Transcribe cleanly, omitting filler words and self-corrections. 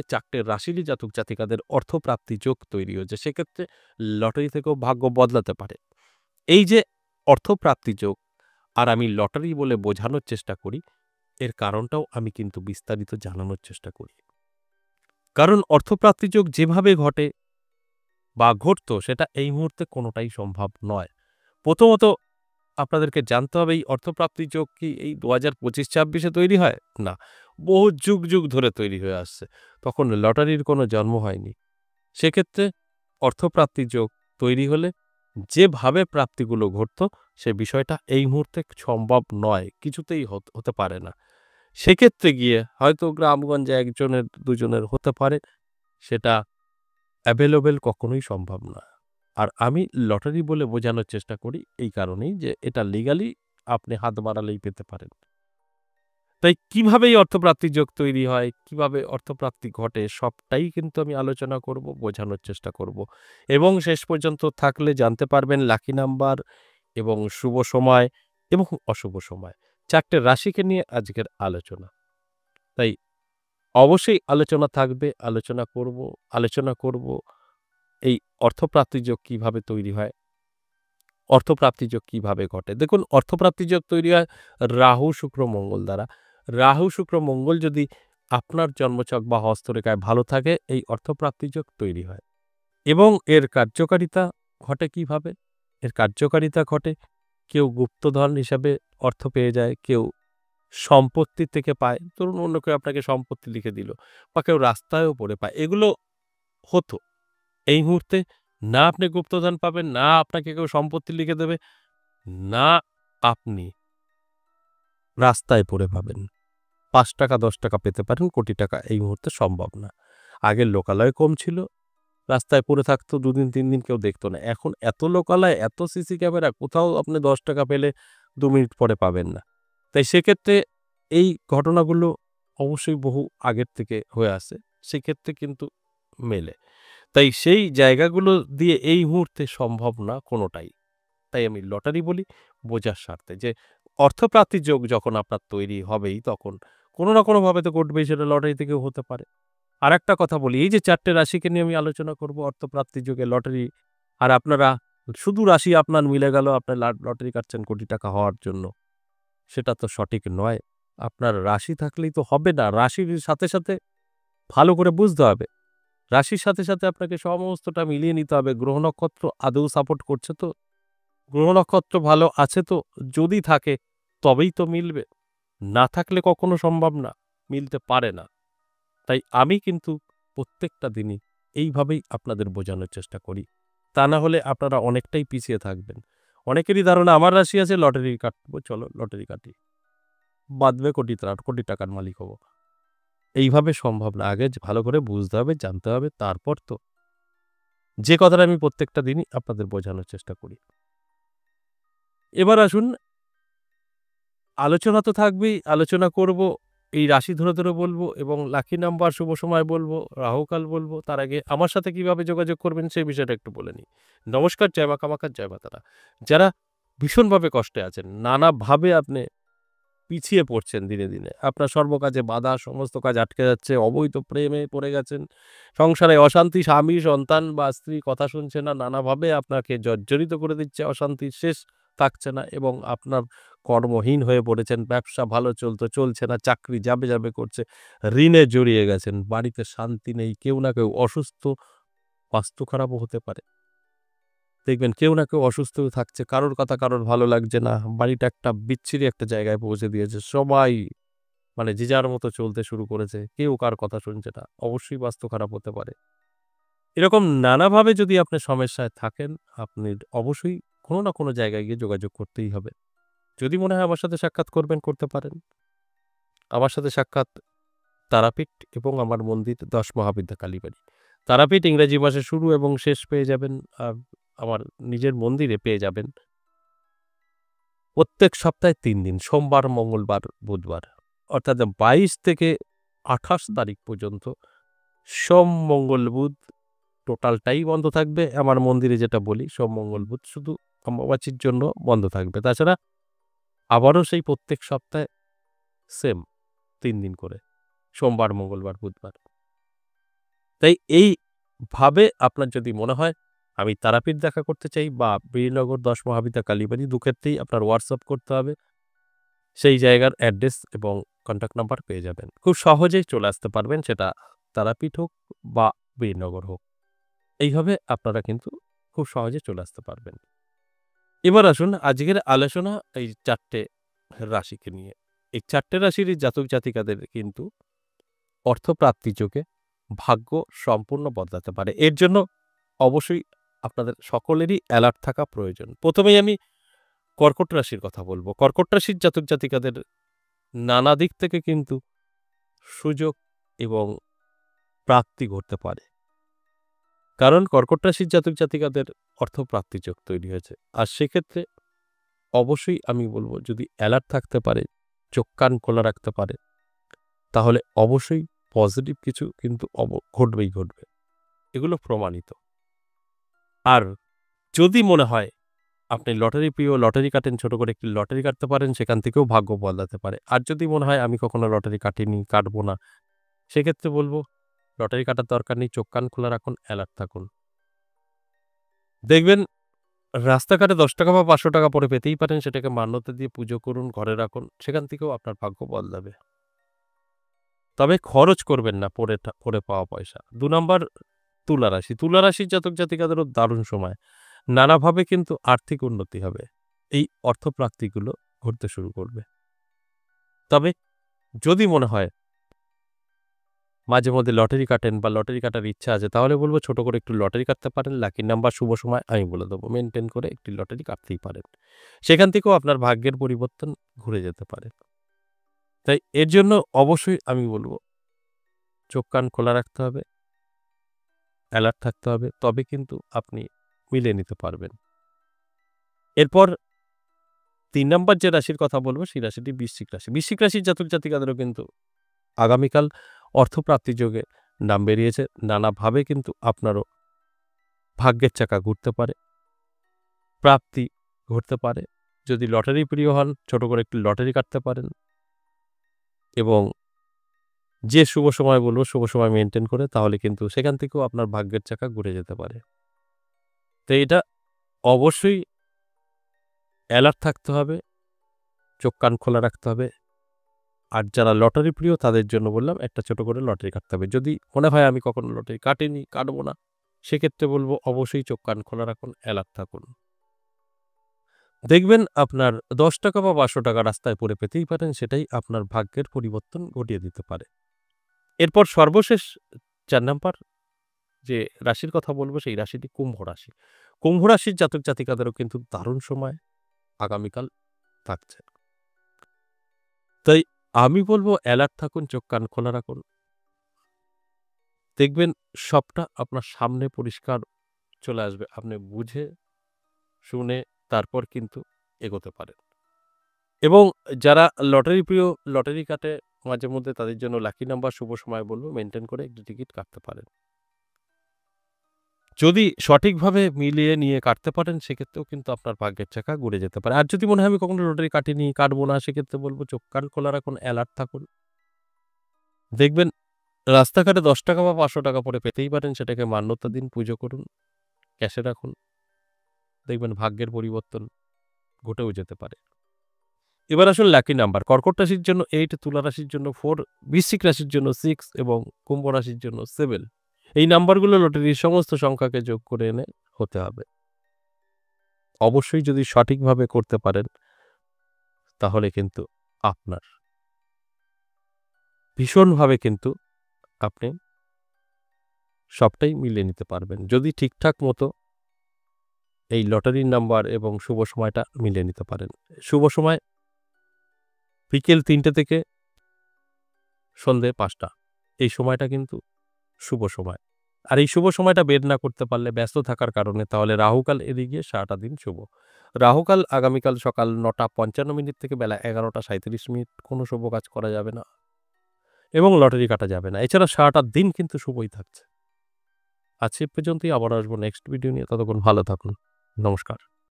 4টে রাশিরই জাতক জাতিকাদের অর্থপ্রাপ্তি যোগ তৈরি হয়েছে। সেক্ষেত্রে লটারি থেকেও ভাগ্য বদলাতে পারে। এই যে অর্থপ্রাপ্তি যোগ আর আমি লটারি বলে বোঝানোর চেষ্টা করি, এর কারণটাও আমি কিন্তু বিস্তারিত জানানোর চেষ্টা করি। কারণ অর্থপ্রাপ্তি যোগ যেভাবে ঘটে বা ঘটত সেটা এই মুহূর্তে কোনোটাই সম্ভব নয়। প্রথমত আপনাদেরকে জানতে হবে এই অর্থপ্রাপ্তি যোগ কি এই ২০২৫-২৬ তৈরি হয়? না। বহু যুগ, যুগ ধরে তৈরি হয়ে আসছে। তখন লটারির কোনো জন্ম হয়নি। সেক্ষেত্রে অর্থপ্রাপ্তি যোগ তৈরি হলে যেভাবে প্রাপ্তিগুলো ঘটত সে বিষয়টা এই মুহূর্তে সম্ভব নয়। কিছুতেই হতে পারে না। সেক্ষেত্রে গিয়ে হয়তো গ্রামগঞ্জে ১ জনের ২ জনের হতে পারে, সেটা অ্যাভেলেবল কখনোই সম্ভব না। আর আমি লটারি বলে বোঝানোর চেষ্টা করি এই কারণেই যে এটা লিগালি আপনি হাত বাড়ালেই পেতে পারেন। তাই কিভাবে এই অর্থপ্রাপ্তি যোগ তৈরি হয়, কিভাবে অর্থপ্রাপ্তি ঘটে সবটাই কিন্তু আমি আলোচনা করব, বোঝানোর চেষ্টা করব। এবং শেষ পর্যন্ত থাকলে জানতে পারবেন লাকি নাম্বার এবং শুভ সময় এবং অশুভ সময়। ৪টে রাশিকে নিয়ে আজকের আলোচনা। তাই অবশ্যই আলোচনা থাকবে, আলোচনা করব এই অর্থপ্রাপ্তি যোগ কিভাবে তৈরি হয়, অর্থপ্রাপ্তি যোগ কিভাবে ঘটে। দেখুন অর্থপ্রাপ্তি যোগ তৈরি হয় রাহু, শুক্র, মঙ্গল দ্বারা। রাহু, শুক্র, মঙ্গল যদি আপনার জন্মছক বা হস্তরেখায় ভালো থাকে এই অর্থপ্রাপ্তি যোগ তৈরি হয়। এবং এর কার্যকারিতা ঘটে কিভাবে? এর কার্যকারিতা ঘটে কেউ গুপ্তধন হিসাবে অর্থ পেয়ে যায়, কেউ সম্পত্তি থেকে পায়। ধরুন অন্য কেউ আপনাকে সম্পত্তি লিখে দিল বা কেউ রাস্তায়ও পড়ে পায়। এগুলো হতো। এই মুহূর্তে না আপনি গুপ্তধন পাবেন, না আপনাকে কেউ সম্পত্তি লিখে দেবে, না আপনি রাস্তায় পড়ে পাবেন। ৳৫, ৳১০ পেতে পারেন, কোটি টাকা এই মুহূর্তে সম্ভব না। আগে লোকালয় কম ছিল, রাস্তায় পড়ে থাকতো ২ দিন ৩ দিন কেউ দেখত না। এখন এত লোকালয়, এত সিসি ক্যামেরা, কোথাও আপনি ৳১০ পেলে ২ মিনিট পরে পাবেন না। তাই সেক্ষেত্রে এই ঘটনাগুলো অবশ্যই বহু আগের থেকে হয়ে আসছে। সেক্ষেত্রে কিন্তু মেলে। তাই সেই জায়গাগুলো দিয়ে এই মুহূর্তে সম্ভব না কোনোটাই। তাই আমি লটারি বলি বোঝার স্বার্থে যে অর্থপ্রাপ্তির যোগ যখন আপনার তৈরি হবেই তখন কোনো না কোনোভাবে তো ঘটবেই, সেটা লটারি থেকেও হতে পারে। আরেকটা কথা বলি, এই যে ৪টে রাশিকে নিয়ে আমি আলোচনা করব অর্থপ্রাপ্তির যোগে লটারি, আর আপনারা শুধু রাশি আপনার মিলে গেল, আপনি লটারি কাটছেন কোটি টাকা হওয়ার জন্য। সেটা তো সঠিক নয়। আপনার রাশি থাকলেই তো হবে না। রাশির সাথে, সাথে ভালো করে বুঝতে হবে। রাশির সাথে, সাথে আপনাকে সমস্তটা মিলিয়ে নিতে হবে। গ্রহ নক্ষত্র আদৌ সাপোর্ট করছে তো? গ্রহ নক্ষত্র ভালো আছে তো? যদি থাকে তবেই তো মিলবে। না থাকলে কখনো সম্ভব না। মিলতে পারে না। তাই আমি কিন্তু প্রত্যেকটা দিনই এইভাবেই আপনাদের বোঝানোর চেষ্টা করি। তা না হলে আপনারা অনেকটাই পিছিয়ে থাকবেন। অনেকেরই ধারণা আমার রাশি আছে লটারি কাটবো, চলো লটারি কাটি। বাঁধবে কোটি টাকার মালিক হব। এইভাবে সম্ভব না। আগে ভালো করে বুঝতে হবে, জানতে হবে, তারপর তো যে কথাটা আমি প্রত্যেকটা দিনই আপনাদের বোঝানোর চেষ্টা করি। এবার আসুন, আলোচনা তো থাকবেই, আলোচনা করব। এই রাশি ধরে, ধরে বলব এবং লাকি নাম্বার, শুভ সময় বলব, রাহুকাল বলব। তার আগে আমার সাথে কিভাবে যোগাযোগ করবেন সেই বিষয়টা একটু বলে নিই। নমস্কার, জয় মা কামাখ্যা, জয় মা তারা। যারা ভীষণভাবে কষ্টে আছেন, নানাভাবে আপনি পিছিয়ে পড়ছেন দিনে, দিনে। আপনার সর্বকাজে বাধা, সমস্ত কাজ আটকে যাচ্ছে, অবৈধ প্রেমে পড়ে গেছেন, সংসারে অশান্তি, স্বামী, সন্তান বা স্ত্রী কথা শুনছে না, নানাভাবে আপনাকে জর্জরিত করে দিচ্ছে, অশান্তির শেষ থাকছে না এবং আপনার কর্মহীন হয়ে পড়েছেন, ব্যবসা ভালো চলছে না, চাকরি যাবে, যাবে করছে, ঋণে জড়িয়ে গেছেন, বাড়িতে শান্তি নেই, কেউ না কেউ অসুস্থ, স্বাস্থ্য খারাপও হতে পারে। দেখবেন কেউ না কেউ অসুস্থ থাকছে, কারোর কথা কারোর ভালো লাগছে না, বাড়িটা একটা বিচ্ছিরি একটা জায়গায় পৌঁছে দিয়েছে। সবাই মানে যে যার মতো চলতে শুরু করেছে। কেউ কার কথা শুনছে না। অবশ্যই বাস্তু খারাপ হতে পারে। এরকম নানাভাবে যদি আপনি সমস্যায় থাকেন, আপনি অবশ্যই কোনো না কোনো জায়গায় গিয়ে যোগাযোগ করতেই হবে। যদি মনে হয় আমার সাথে সাক্ষাৎ করবেন, করতে পারেন। আমার সাথে সাক্ষাৎ তারাপীঠ এবং আমার মন্দির ১০ মহাবিদ্যা কালীবাড়ি। তারাপীঠ ইংরেজি মাসে শুরু এবং শেষ পেয়ে যাবেন। আর আমার নিজের মন্দিরে পেয়ে যাবেন প্রত্যেক সপ্তাহে ৩ দিন সোমবার, মঙ্গলবার, বুধবার। অর্থাৎ ২২ থেকে ২৮ তারিখ পর্যন্ত সোম, মঙ্গল, বুধ টোটালটাই বন্ধ থাকবে। আমার মন্দিরে যেটা বলি সোম, মঙ্গল, বুধ শুধু অমাবাস্যার জন্য বন্ধ থাকবে। তাছাড়া আবারও সেই প্রত্যেক সপ্তাহে সেম ৩ দিন করে। সোমবার, মঙ্গলবার, বুধবার। তাই এইভাবে আপনার যদি মনে হয় আমি তারাপীঠ দেখা করতে চাই বা বীরনগর ১০ মহাবিদ্যা কালীবাড়ি, দুক্ষেত্রেই আপনার হোয়াটসঅ্যাপ করতে হবে। সেই জায়গার অ্যাড্রেস এবং কন্ট্যাক্ট নাম্বার পেয়ে যাবেন। খুব সহজেই চলে আসতে পারবেন, সেটা তারাপীঠ হোক বা বীরনগর হোক। এইভাবে আপনারা কিন্তু খুব সহজে চলে আসতে পারবেন। এবার আসুন আজকের আলোচনা এই ৪ টে রাশিকে নিয়ে। এই ৪ টে রাশিরই জাতক জাতিকাদের কিন্তু অর্থপ্রাপ্তি যোগে ভাগ্য সম্পূর্ণ বদলাতে পারে। এর জন্য অবশ্যই আপনাদের সকলেরই অ্যালার্ট থাকা প্রয়োজন। ১ম এই আমি কর্কট রাশির কথা বলব। কর্কট রাশির জাতক জাতিকাদের নানা দিক থেকে কিন্তু সুযোগ এবং প্রাপ্তি ঘটতে পারে। কারণ কর্কট রাশির জাতক জাতিকাদের অর্থপ্রাপ্তি যোগ তৈরি হয়েছে। আর সেক্ষেত্রে অবশ্যই আমি বলব যদি অ্যালার্ট থাকতে পারে, চোখ কান খোলা রাখতে পারে, তাহলে অবশ্যই পজিটিভ কিছু কিন্তু ঘটবেই ঘটবে। এগুলো প্রমাণিত। আর যদি মনে হয় আপনি লটারি প্রিয়, লটারি কাটেন, ছোট করে একটি লটারি কাটতে পারেন, সেখান থেকেও ভাগ্য বদলাতে পারে। আর যদি মনে হয় আমি কখনো লটারি কাটিনি, কাটবো না, সেক্ষেত্রে বলব লটারি কাটার দরকার নেই, চোখ কান খোলা রাখুন, অ্যালার্ট থাকুন। দেখবেন রাস্তাঘাটে ৳১০ বা ৳৫০০ পড়ে পেতেই পারেন, সেটাকে মান্যতা দিয়ে পুজো করুন, ঘরে রাখুন, সেখান থেকেও আপনার ভাগ্য বদলাবে। তবে খরচ করবেন না পড়ে পাওয়া পয়সা। ২ নাম্বার তুলা রাশি। তুলা রাশির জাতক জাতিকাদেরও দারুণ সময়। নানাভাবে কিন্তু আর্থিক উন্নতি হবে। এই অর্থপ্রাপ্তিগুলো ঘটতে শুরু করবে। তবে যদি মনে হয় মাঝে মধ্যে লটারি কাটেন বা লটারি কাটার ইচ্ছা আছে, তাহলে বলব ছোট করে একটু লটারি কাটতে পারেন। লাকি নাম্বার, শুভ সময় আমি বলে দেবো। মেইনটেইন করে একটি লটারি কাটতেই পারেন। সেখান থেকেও আপনার ভাগ্যের পরিবর্তন ঘুরে যেতে পারে। তাই এর জন্য অবশ্যই আমি বলব চোখ কান খোলা রাখতে হবে, অ্যালার্ট থাকতে হবে। তবে কিন্তু আপনি মিলিয়ে নিতে পারবেন। এরপর ৩ নাম্বার যে রাশির কথা বলব সেই রাশিটি বৃশ্চিক রাশি। বৃশ্চিক রাশির জাতক জাতিকাদেরও কিন্তু আগামীকাল অর্থপ্রাপ্তি যোগে নাম বেরিয়েছে। নানাভাবে কিন্তু আপনারও ভাগ্যের চাকা ঘুরতে পারে, প্রাপ্তি ঘটতে পারে। যদি লটারি প্রিয় হন, ছোট করে একটি লটারি কাটতে পারেন এবং যে শুভ সময় বলব, শুভ সময় মেইনটেইন করে, তাহলে কিন্তু সেখান থেকেও আপনার ভাগ্যের চাকা ঘুরে যেতে পারে। তো এটা অবশ্যই অ্যালার্ট থাকতে হবে, চোখ কান খোলা রাখতে হবে। আর যারা লটারি প্রিয় তাদের জন্য বললাম একটা ছোট করে লটারি কাটতে হবে। যদি মনে হয় আমি কখনো লটারি কাটিনি, কাটবো না, সেক্ষেত্রে বলব অবশ্যই চোখ কান খোলা রাখুন, অ্যালার্ট থাকুন। দেখবেন আপনার ৳১০ বা ৳৫০০ রাস্তায় পড়ে পেতেই পারেন, সেটাই আপনার ভাগ্যের পরিবর্তন ঘটিয়ে দিতে পারে। এরপর সর্বশেষ ৪ নাম্বার যে রাশির কথা বলব সেই রাশিটি কুম্ভ রাশি। কুম্ভ রাশির জাতক জাতিকাদেরও কিন্তু দারুণ সময় আগামীকাল থাকছে। তাই আমি বলব অ্যালার্ট থাকুন, চোখ কান খোলা রাখুন। দেখবেন সবটা আপনার সামনে পরিষ্কার চলে আসবে। আপনি বুঝে শুনে তারপর কিন্তু এগোতে পারেন। এবং যারা লটারি প্রিয়, লটারি কাটে মাঝে মধ্যে, তাদের জন্য লাকি নাম্বার, শুভ সময় বলব মেইনটেইন করে একটি টিকিট কাটতে পারেন। যদি সঠিকভাবে মিলিয়ে নিয়ে কাটতে পারেন, সেক্ষেত্রেও কিন্তু আপনার ভাগ্যের চাকা ঘুরে যেতে পারে। আর যদি মনে হয় আমি কখনো লটারি কাটিনি, কাটবো না, সেক্ষেত্রে বলব চোখ কান খোলা রাখুন, অ্যালার্ট থাকুন। দেখবেন রাস্তাঘাটে ৳১০ বা ৳৫০০ পড়ে পেতেই পারেন, সেটাকে মান্যতা দিন, পুজো করুন, ক্যাশে রাখুন। দেখবেন ভাগ্যের পরিবর্তন ঘটেও যেতে পারে। এবার আসুন লাকি নাম্বার। কর্কট রাশির জন্য ৮, তুলা রাশির জন্য 4, বৃশ্চিক রাশির জন্য 6 এবং কুম্ভ রাশির জন্য 7। এই নাম্বারগুলো লটারির সমস্ত সংখ্যাকে যোগ করে এনে হতে হবে। অবশ্যই যদি সঠিকভাবে করতে পারেন, তাহলে কিন্তু আপনার ভীষণভাবে কিন্তু আপনি সবটাই মিলিয়ে নিতে পারবেন। যদি ঠিকঠাক মতো এই লটারির নাম্বার এবং শুভ সময়টা মিলিয়ে নিতে পারেন। শুভ সময় বিকেল ৩টে থেকে সন্ধ্যে ৫টা। এই সময়টা কিন্তু শুভ সময়। আর এই শুভ সময়টা বের না করতে পারলে ব্যস্ত থাকার কারণে, তাহলে রাহুকাল এড়িয়ে গিয়ে সারাটা দিন শুভ। রাহুকাল আগামীকাল সকাল ৯টা ৫৫ থেকে বেলা ১১টা ৩৭ কোনো শুভ কাজ করা যাবে না এবং লটারি কাটা যাবে না। এছাড়া সারাটা দিন কিন্তু শুভই থাকছে। আজ এ পর্যন্তই, আবার আসবো নেক্সট ভিডিও নিয়ে। ততক্ষণ ভালো থাকুন। নমস্কার।